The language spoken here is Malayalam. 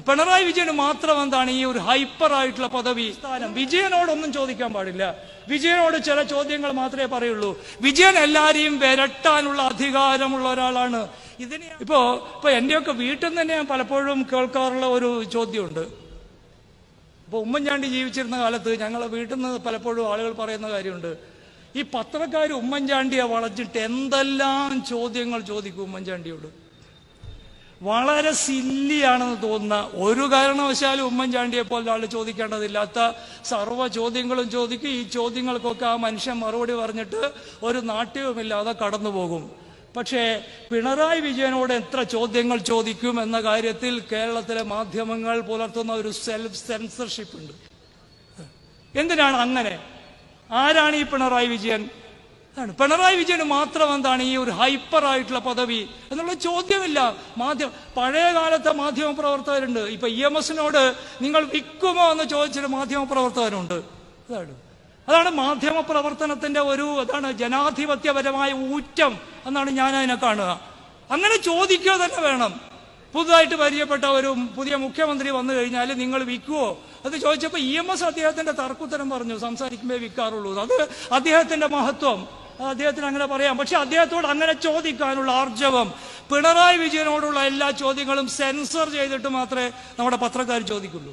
പിണറായി വിജയന് മാത്രം എന്താണ് ഈ ഒരു ഹൈപ്പർ ആയിട്ടുള്ള പദവി സ്ഥാനം? വിജയനോടൊന്നും ചോദിക്കാൻ പാടില്ല. വിജയനോട് ചില ചോദ്യങ്ങൾ മാത്രമേ പറയുള്ളൂ. വിജയൻ എല്ലാരെയും വിരട്ടാനുള്ള അധികാരമുള്ള ഒരാളാണ്. ഇപ്പോ എന്റെയൊക്കെ വീട്ടിൽ നിന്ന് തന്നെ ഞാൻ പലപ്പോഴും കേൾക്കാറുള്ള ഒരു ചോദ്യമുണ്ട്. ഇപ്പൊ ഉമ്മൻചാണ്ടി ജീവിച്ചിരുന്ന കാലത്ത് ഞങ്ങളെ വീട്ടിൽ നിന്ന് പലപ്പോഴും ആളുകൾ പറയുന്ന കാര്യമുണ്ട്, ഈ പത്രക്കാർ ഉമ്മൻചാണ്ടിയെ വളച്ചിട്ട് എന്തെല്ലാം ചോദ്യങ്ങൾ ചോദിക്കും ഉമ്മൻചാണ്ടിയോട്. വളരെ സില്ലിയാണെന്ന് തോന്നുന്ന, ഒരു കാരണവശാലും ഉമ്മൻചാണ്ടിയെ പോലെ ആൾ ചോദിക്കേണ്ടതില്ലാത്ത സർവ്വ ചോദ്യങ്ങളും ചോദിക്കും. ഈ ചോദ്യങ്ങൾക്കൊക്കെ ആ മനുഷ്യൻ മറുപടി പറഞ്ഞിട്ട് ഒരു നാട്യവുമില്ലാതെ കടന്നു പോകും. പക്ഷേ പിണറായി വിജയനോട് എത്ര ചോദ്യങ്ങൾ ചോദിക്കും എന്ന കാര്യത്തിൽ കേരളത്തിലെ മാധ്യമങ്ങൾ പുലർത്തുന്ന ഒരു സെൽഫ് സെൻസർഷിപ്പ് ഉണ്ട്. എന്തിനാണ് അങ്ങനെ? ആരാണ് ഈ പിണറായി വിജയൻ? പിണറായി വിജയന് മാത്രം എന്താണ് ഈ ഒരു ഹൈപ്പർ ആയിട്ടുള്ള പദവി എന്നുള്ള ചോദ്യമില്ല. പഴയ കാലത്തെ മാധ്യമ പ്രവർത്തകരുണ്ട്. ഇപ്പൊ EMS-നോട് നിങ്ങൾ വിൽക്കുമോ എന്ന് ചോദിച്ചൊരു മാധ്യമ പ്രവർത്തകരുണ്ട്. അതാണ് മാധ്യമ പ്രവർത്തനത്തിന്റെ അതാണ് ജനാധിപത്യപരമായ ഊറ്റം എന്നാണ് ഞാൻ അതിനെ കാണുക. അങ്ങനെ ചോദിക്കുക തന്നെ വേണം. പുതുതായിട്ട് പരിചയപ്പെട്ട ഒരു പുതിയ മുഖ്യമന്ത്രി വന്നു കഴിഞ്ഞാൽ നിങ്ങൾ വിൽക്കുവോ അത് ചോദിച്ചപ്പോൾ EMS അദ്ദേഹത്തിന്റെ തർക്കുത്തരം പറഞ്ഞു, സംസാരിക്കുമ്പോ വിൽക്കാറുള്ളൂ. അത് അദ്ദേഹത്തിന്റെ മഹത്വം, അദ്ദേഹത്തിന് അങ്ങനെ പറയാം. പക്ഷെ അദ്ദേഹത്തോട് അങ്ങനെ ചോദിക്കാനുള്ള ആർജവം, പിണറായി വിജയനോടുള്ള എല്ലാ ചോദ്യങ്ങളും സെൻസർ ചെയ്തിട്ട് മാത്രമേ നമ്മുടെ പത്രക്കാർ ചോദിക്കുള്ളൂ.